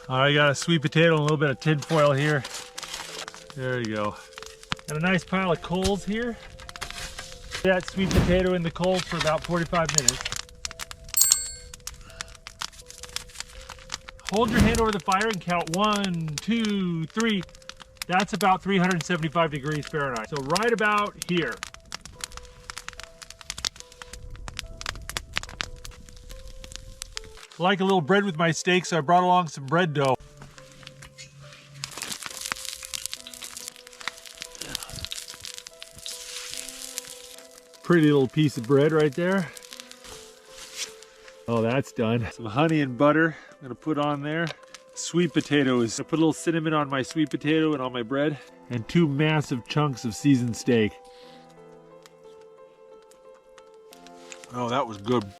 All right, I got a sweet potato and a little bit of tin foil here. There you go. Got a nice pile of coals here. That sweet potato in the coals for about 45 minutes. Hold your hand over the fire and count 1, 2, 3. That's about 375 degrees Fahrenheit. So right about here. I like a little bread with my steak, so I brought along some bread dough. Pretty little piece of bread right there. Oh, that's done. Some honey and butter I'm gonna put on there. Sweet potatoes. I put a little cinnamon on my sweet potato and on my bread. And 2 massive chunks of seasoned steak. Oh, that was good.